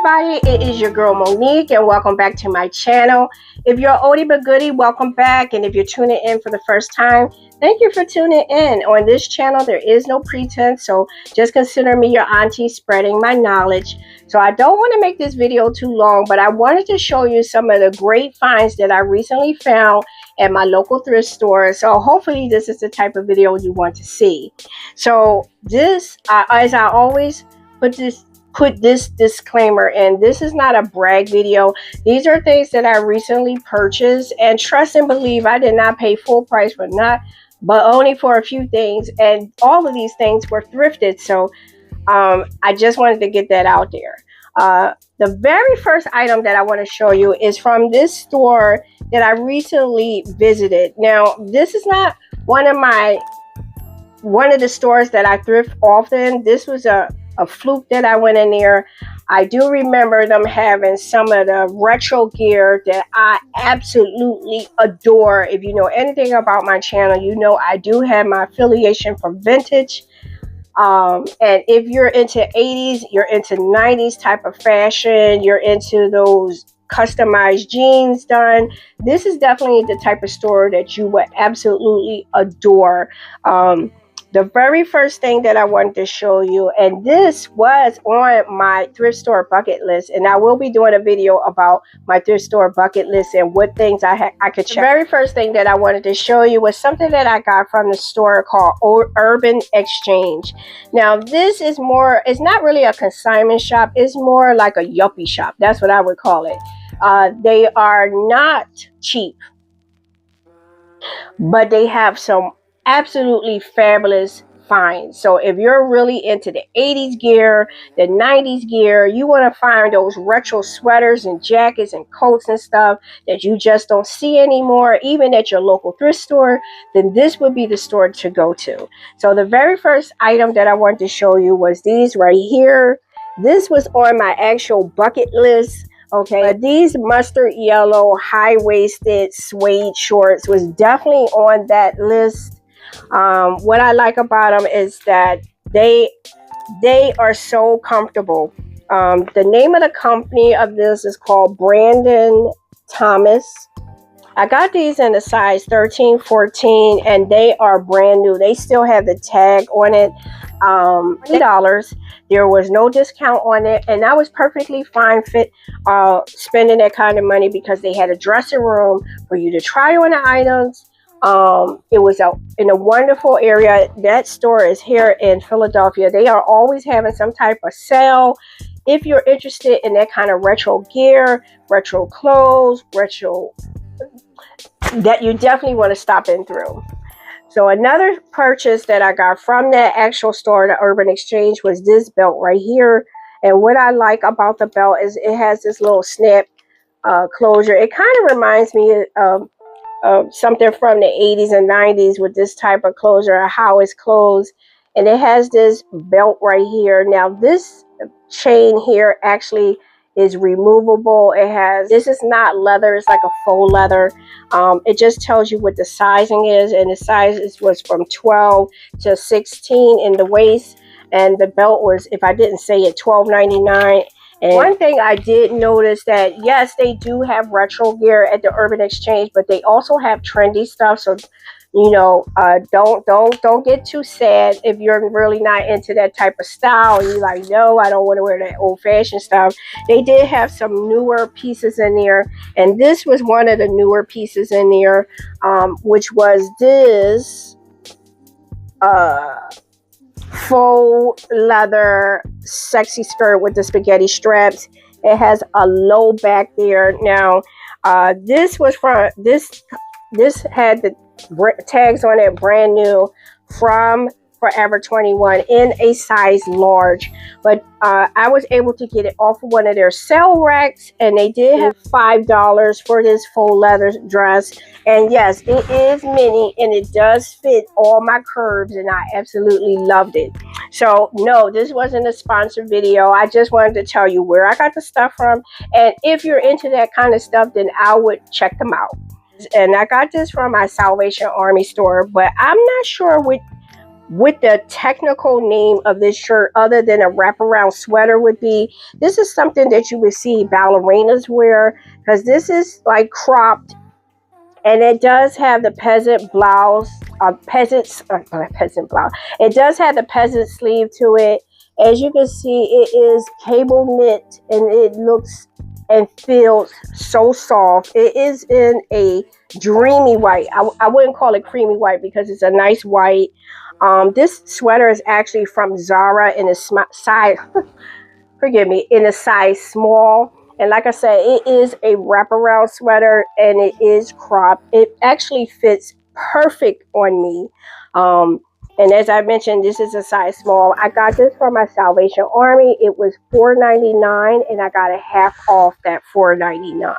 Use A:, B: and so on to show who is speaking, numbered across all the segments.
A: everybody, it is your girl Monique and welcome back to my channel. If you're oldie but goodie, welcome back, and if you're tuning in for the first time, thank you for tuning in. On this channel there is no pretense, so just consider me your auntie spreading my knowledge. So I don't want to make this video too long, but I wanted to show you some of the great finds that I recently found at my local thrift store. So hopefully this is the type of video you want to see. So this, as I always put this disclaimer in, this is not a brag video. These are things that I recently purchased, and trust and believe I did not pay full price for but only for a few things, and all of these things were thrifted. So I just wanted to get that out there. The very first item that I want to show you is from this store that I recently visited. Now, this is not one of the stores that I thrift often. This was a fluke that I went in there. I do remember them having some of the retro gear that I absolutely adore. If you know anything about my channel, you know I do have my affiliation for vintage. And if you're into 80s, you're into 90s type of fashion, you're into those customized jeans done, this is definitely the type of store that you would absolutely adore. The very first thing that I wanted to show you, and this was on my thrift store bucket list, and I will be doing a video about my thrift store bucket list and what things I could check. The very first thing that I wanted to show you was something that I got from the store called Urban Exchange. Now, this is more, it's not really a consignment shop, it's more like a yuppie shop. That's what I would call it. They are not cheap, but they have some absolutely fabulous finds. So if you're really into the 80s gear, the 90s gear, you want to find those retro sweaters and jackets and coats and stuff that you just don't see anymore, even at your local thrift store, then this would be the store to go to. So the very first item that I wanted to show you was these right here. This was on my actual bucket list. Okay, these mustard yellow high-waisted suede shorts was definitely on that list. What I like about them is that they are so comfortable. The name of the company of this is called Brandon Thomas. I got these in the size 13, 14, and they are brand new. They still have the tag on it. $20. There was no discount on it, and I was perfectly fine spending that kind of money because they had a dressing room for you to try on the items. It was in a wonderful area. That store is here in Philadelphia. They are always having some type of sale. If you're interested in that kind of retro gear, retro clothes, that you definitely want to stop in through. So another purchase that I got from that actual store, the Urban Exchange, was this belt right here. And what I like about the belt is it has this little snap closure. It kind of reminds me of something from the 80s and 90s with this type of closure, how it's closed. And it has this belt right here. Now this chain here actually is removable. This is not leather, it's like a faux leather. It just tells you what the sizing is, and the size was from 12 to 16 in the waist, and the belt was, if I didn't say it, $12.99. And one thing I did notice that, yes, they do have retro gear at the Urban Exchange, but they also have trendy stuff. So, you know, don't get too sad if you're really not into that type of style. You're like, no, I don't want to wear that old-fashioned stuff. They did have some newer pieces in there, and this was one of the newer pieces in there, which was this faux leather sexy skirt with the spaghetti straps. It has a low back there. Now this was from this had the tags on it, brand new, from Forever 21 in a size large, but I was able to get it off of one of their sale racks, and they did have $5 for this faux leather dress. And yes, it is mini, and it does fit all my curves, and I absolutely loved it. So no, this wasn't a sponsored video. I just wanted to tell you where I got the stuff from, and if you're into that kind of stuff, then I would check them out. And I got this from my Salvation Army store, but I'm not sure what the technical name of this shirt other than a wraparound sweater would be. This is something that you would see ballerinas wear, because this is like cropped, and it does have the peasant blouse, peasant blouse. It does have the peasant sleeve to it. As you can see, it is cable knit, and it looks and feels so soft. It is in a dreamy white. I wouldn't call it creamy white because it's a nice white. This sweater is actually from Zara in a size, forgive me, in a size small. And like I said, it is a wraparound sweater, and it is cropped. It actually fits perfect on me. And as I mentioned, this is a size small. I got this from my Salvation Army. It was $4.99, and I got it half off that $4.99.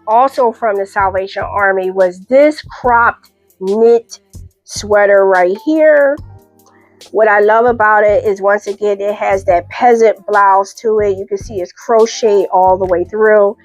A: Also from the Salvation Army was this cropped knit sweater right here. What I love about it is, once again, it has that peasant blouse to it. You can see it's crochet all the way through.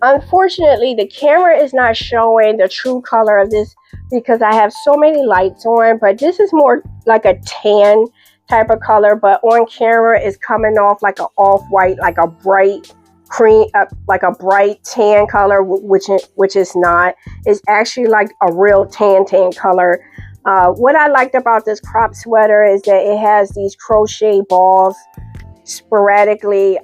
A: Unfortunately, the camera is not showing the true color of this because I have so many lights on, but this is more like a tan type of color, but on camera it's coming off like an off-white, like a bright cream, like a bright tan color, which is not. It's actually like a real tan color. What I liked about this crop sweater is that it has these crochet balls sporadically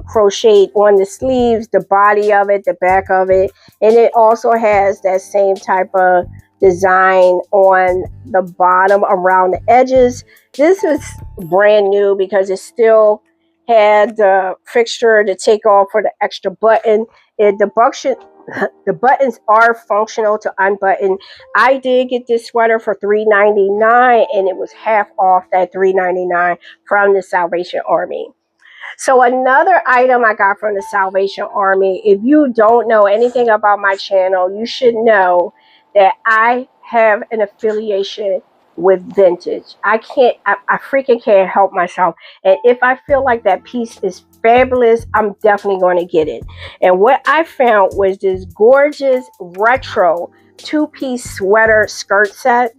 A: crocheted on the sleeves, the body of it, the back of it, and it also has that same type of design on the bottom around the edges. This is brand new because it still had the fixture to take off for the extra button. The buttons are functional to unbutton. I did get this sweater for $3.99, and it was half off that $3.99 from the Salvation Army. So another item I got from the Salvation Army, if you don't know anything about my channel, you should know that I have an affiliation with vintage. I freaking can't help myself. And if I feel like that piece is fabulous, I'm definitely going to get it. And what I found was this gorgeous retro two-piece sweater skirt set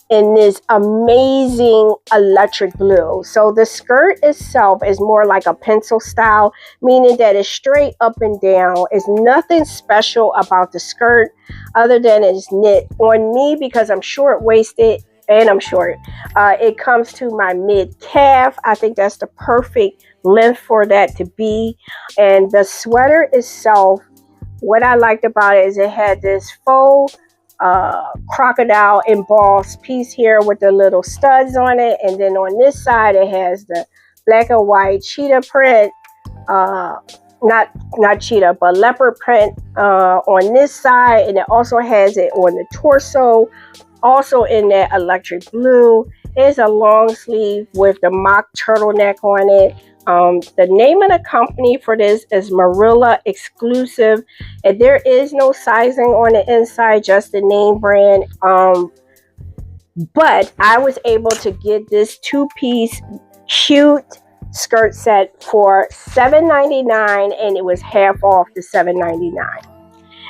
A: in this amazing electric blue. So the skirt itself is more like a pencil style, meaning that it's straight up and down. It's nothing special about the skirt other than it's knit on me because I'm short-waisted and I'm short. It comes to my mid-calf. I think that's the perfect length for that to be. And the sweater itself, what I liked about it is it had this faux crocodile embossed piece here with the little studs on it, and then on this side it has the black and white cheetah print, not cheetah but leopard print on this side, and it also has it on the torso, also in that electric blue. It's a long sleeve with the mock turtleneck on it. The name of the company for this is Marilla Exclusive, and there is no sizing on the inside, just the name brand. But I was able to get this two-piece cute skirt set for $7.99, and it was half off the $7.99.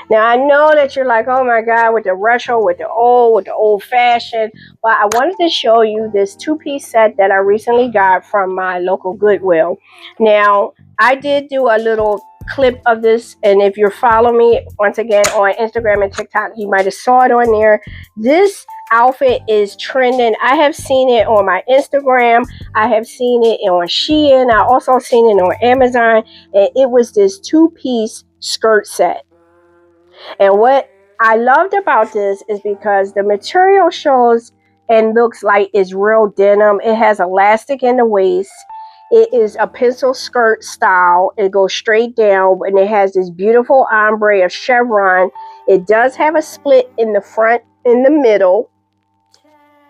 A: Now, I know that you're like, oh my God, with the retro, with the old fashioned. But I wanted to show you this two-piece set that I recently got from my local Goodwill. Now, I did do a little clip of this, and if you're following me, once again, on Instagram and TikTok, you might have saw it on there. This outfit is trending. I have seen it on my Instagram. I have seen it on Shein. I also seen it on Amazon, and it was this two-piece skirt set. And what I loved about this is because the material shows and looks like it's real denim. It has elastic in the waist. It is a pencil skirt style. It goes straight down, and it has this beautiful ombre of chevron. It does have a split in the front, in the middle.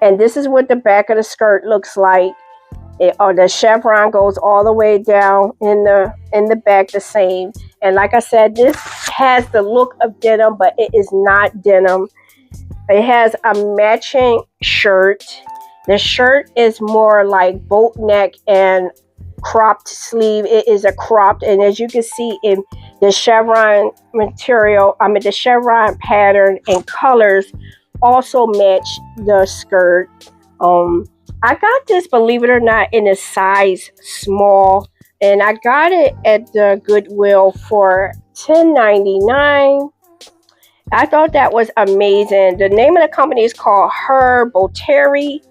A: And this is what the back of the skirt looks like. The chevron goes all the way down in the back the same. And like I said, this has the look of denim, but it is not denim. It has a matching shirt. The shirt is more like boat neck and cropped sleeve. It is a cropped, and as you can see in the chevron material, the chevron pattern and colors also match the skirt. I got this, believe it or not, in a size small, and I got it at the Goodwill for $10.99. I thought that was amazing. The name of the company is called THRIFTED.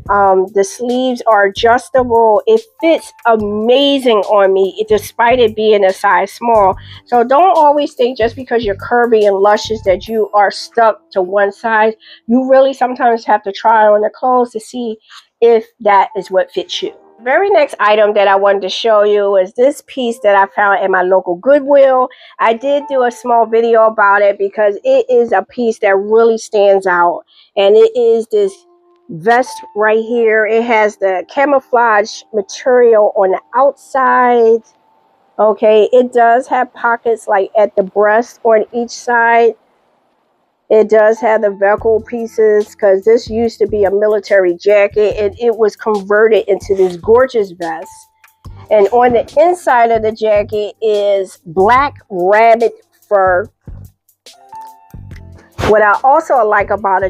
A: The sleeves are adjustable. It fits amazing on me, despite it being a size small. So don't always think just because you're curvy and luscious that you are stuck to one size. You really sometimes have to try on the clothes to see if that is what fits you. Very next item that I wanted to show you is this piece that I found at my local Goodwill. I did do a small video about it because it is a piece that really stands out, and it is this vest right here. It has the camouflage material on the outside. Okay, it does have pockets like at the breast on each side. It does have the Velcro pieces because this used to be a military jacket and it was converted into this gorgeous vest. And on the inside of the jacket is black rabbit fur. What I also like about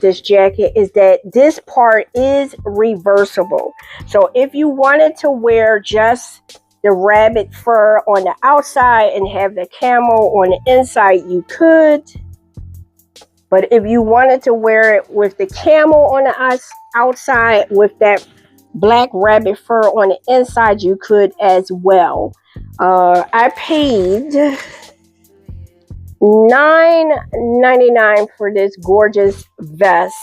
A: this jacket is that this part is reversible. So if you wanted to wear just the rabbit fur on the outside and have the camo on the inside, you could. But if you wanted to wear it with the camo on the outside with that black rabbit fur on the inside, you could as well. I paid $9.99 for this gorgeous vest.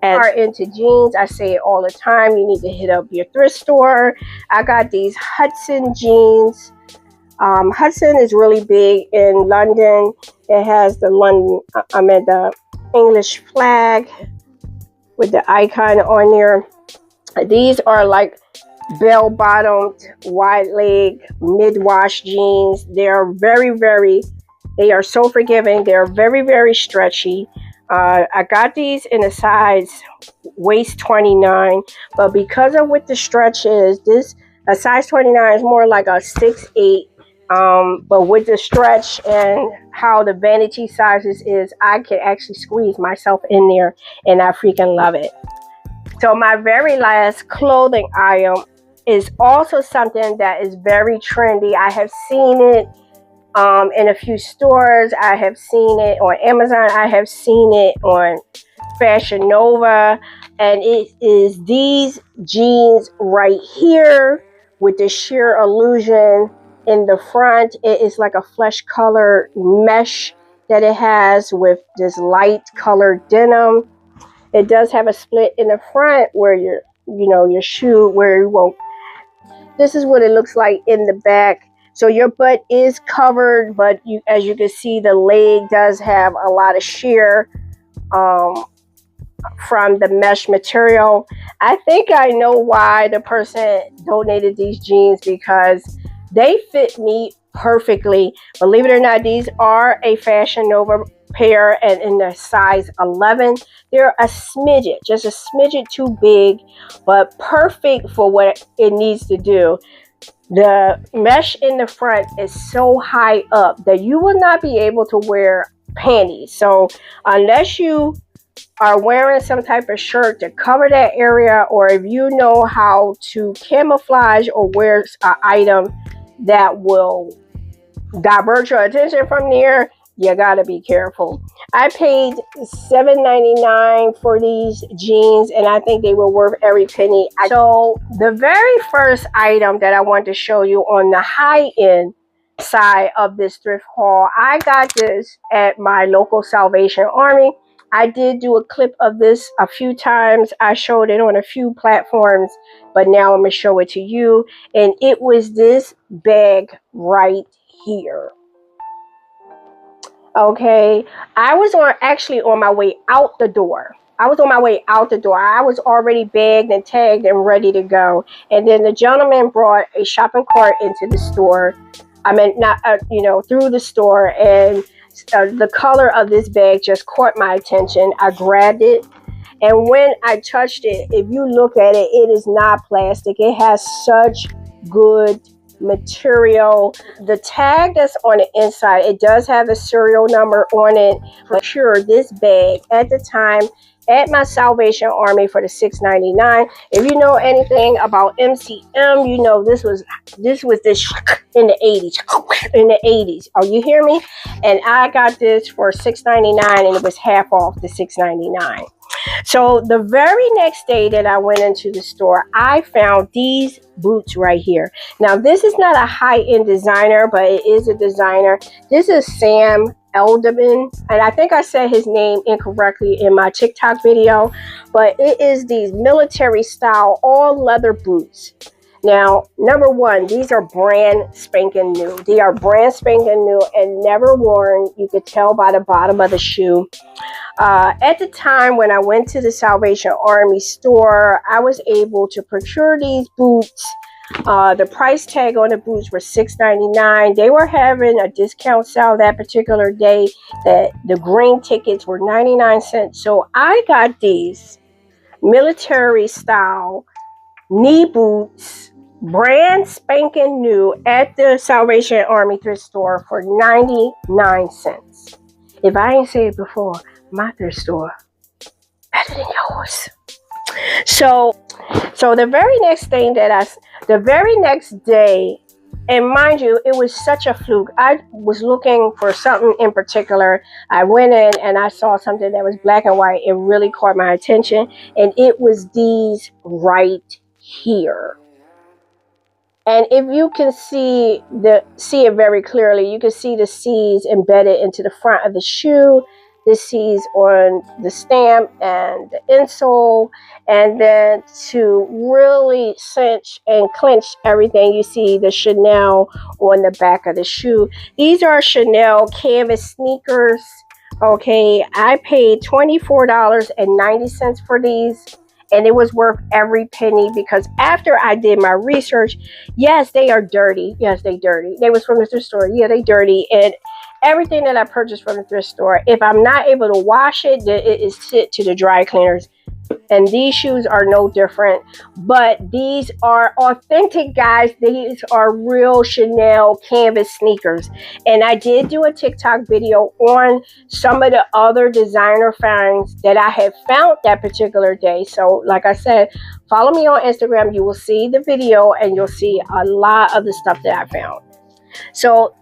A: As are into jeans, I say it all the time, you need to hit up your thrift store. I got these Hudson jeans. Hudson is really big in London. It has the the English flag with the icon on there. These are like bell-bottomed, wide-leg, mid-wash jeans. They are they are so forgiving. They're very, very stretchy. I got these in a size waist 29, but because of what the stretch is, a size 29 is more like a 6'8". But with the stretch and how the vanity sizes is, I can actually squeeze myself in there, and I freaking love it. So my very last clothing item is also something that is very trendy. I have seen it in a few stores. I have seen it on Amazon. I have seen it on Fashion Nova, and it is these jeans right here with the sheer illusion in the front. It is like a flesh colored mesh that it has with this light colored denim. It does have a split in the front where your shoe, where you won't. This is what it looks like in the back. So your butt is covered, but as you can see, the leg does have a lot of sheer from the mesh material. I think I know why the person donated these jeans, because they fit me perfectly. Believe it or not, these are a Fashion Nova pair, and in the size 11. They're a smidget, just a smidget too big, but perfect for what it needs to do. The mesh in the front is so high up that you will not be able to wear panties. So unless you are wearing some type of shirt to cover that area, or if you know how to camouflage or wear an item that will divert your attention from there, you gotta be careful. I paid $7.99 for these jeans, and I think they were worth every penny. So the very first item that I want to show you on the high-end side of this thrift haul, I got this at my local Salvation Army. I did do a clip of this a few times. I showed it on a few platforms, but now I'm going to show it to you. And it was this bag right here. Okay, I was actually on my way out the door. I was already bagged and tagged and ready to go. And then the gentleman brought a shopping cart into the store. I mean, not, through the store. And the color of this bag just caught my attention. I grabbed it. And when I touched it, if you look at it, it is not plastic. It has such good material. The tag that's on the inside, it does have a serial number on it. For sure, this bag at the time at my Salvation Army for the $6.99. If you know anything about MCM, you know this was this in the 80s. In the 80s. Oh, you hear me? And I got this for $6.99 and it was half off the $6.99. So the very next day that I went into the store, I found these boots right here. Now, this is not a high-end designer, but it is a designer. This is Sam Elderman, and I think I said his name incorrectly in my TikTok video, but it is these military style all leather boots. Now, number one, these are brand spanking new. They are brand spanking new and never worn. You could tell by the bottom of the shoe. At the time when I went to the Salvation Army store, I was able to procure these boots. The price tag on the boots were $6.99. They were having a discount sale that particular day that the green tickets were 99 cents. So I got these military style knee boots, brand spanking new at the Salvation Army thrift store for 99 cents. If I ain't said it before, my thrift store better than yours. So the very next day, and mind you, it was such a fluke. I was looking for something in particular. I went in and I saw something that was black and white. It really caught my attention, and it was these right here. And if you can see it very clearly, you can see the C's embedded into the front of the shoe. The C's on the stamp and the insole, and then to really cinch and clinch everything, you see the Chanel on the back of the shoe. These are Chanel canvas sneakers. Okay, I paid $24.90 for these, and it was worth every penny, because after I did my research, yes, they are dirty. Yes, they dirty. They was from the thrift store. Yeah, they dirty. And everything that I purchased from the thrift store, if I'm not able to wash it, then it is sent to the dry cleaners. And these shoes are no different. But these are authentic, guys. These are real Chanel canvas sneakers. And I did do a TikTok video on some of the other designer finds that I had found that particular day. So like I said, follow me on Instagram. You will see the video and you'll see a lot of the stuff that I found. So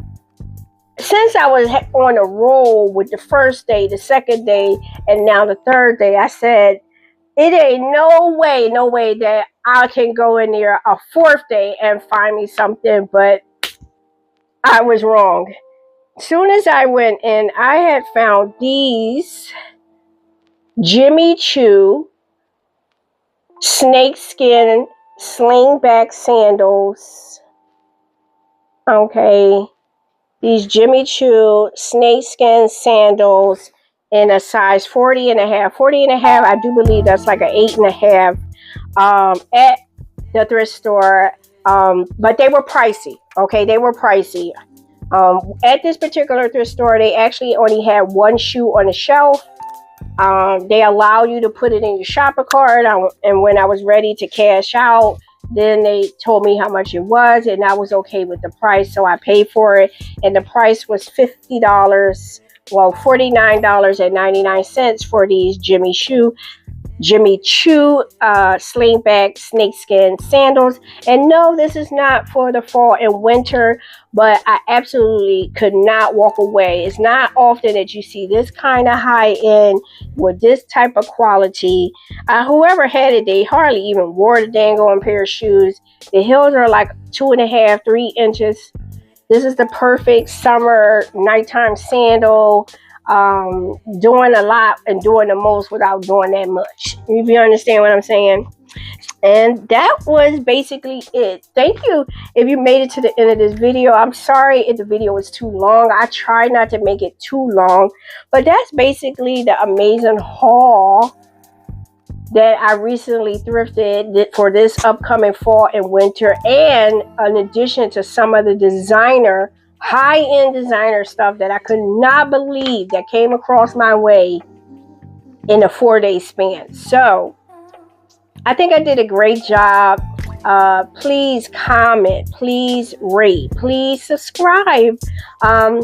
A: since I was on a roll with the first day, the second day, and now the third day, I said, it ain't no way that I can go in there a fourth day and find me something, but I was wrong. As soon as I went in, I had found these Jimmy Choo snakeskin slingback sandals. Okay. These Jimmy Choo snakeskin sandals in a size 40 and a half. 40 and a half, I do believe that's like an 8 and a half at the thrift store. But they were pricey. Okay, they were pricey. At this particular thrift store, they actually only had one shoe on the shelf. They allow you to put it in your shopper cart. And when I was ready to cash out, then they told me how much it was, and I was okay with the price, so I paid for it, and the price was $50. Well, $49.99 for these Jimmy Choo slingback snakeskin sandals. And no, this is not for the fall and winter, but I absolutely could not walk away. It's not often that you see this kind of high end with this type of quality. Whoever had it, they hardly even wore the dang on pair of shoes. The heels are like 2.5, 3 inches. This is the perfect summer nighttime sandal. Doing a lot and doing the most without doing that much. If you understand what I'm saying. And that was basically it. Thank you if you made it to the end of this video. I'm sorry if the video was too long. I try not to make it too long. But that's basically the amazing haul that I recently thrifted for this upcoming fall and winter. And in addition to some of the designer, high-end designer stuff that I could not believe that came across my way in a 4-day span. So I think I did a great job. Please comment, please rate, please subscribe, and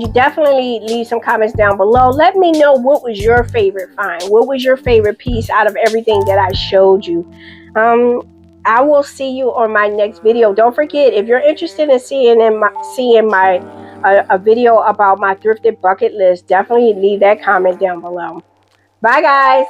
A: you definitely leave some comments down below. Let me know what was your favorite find, what was your favorite piece out of everything that I showed you. I will see you on my next video. Don't forget, if you're interested in seeing a video about my thrifted bucket list, definitely leave that comment down below. Bye guys.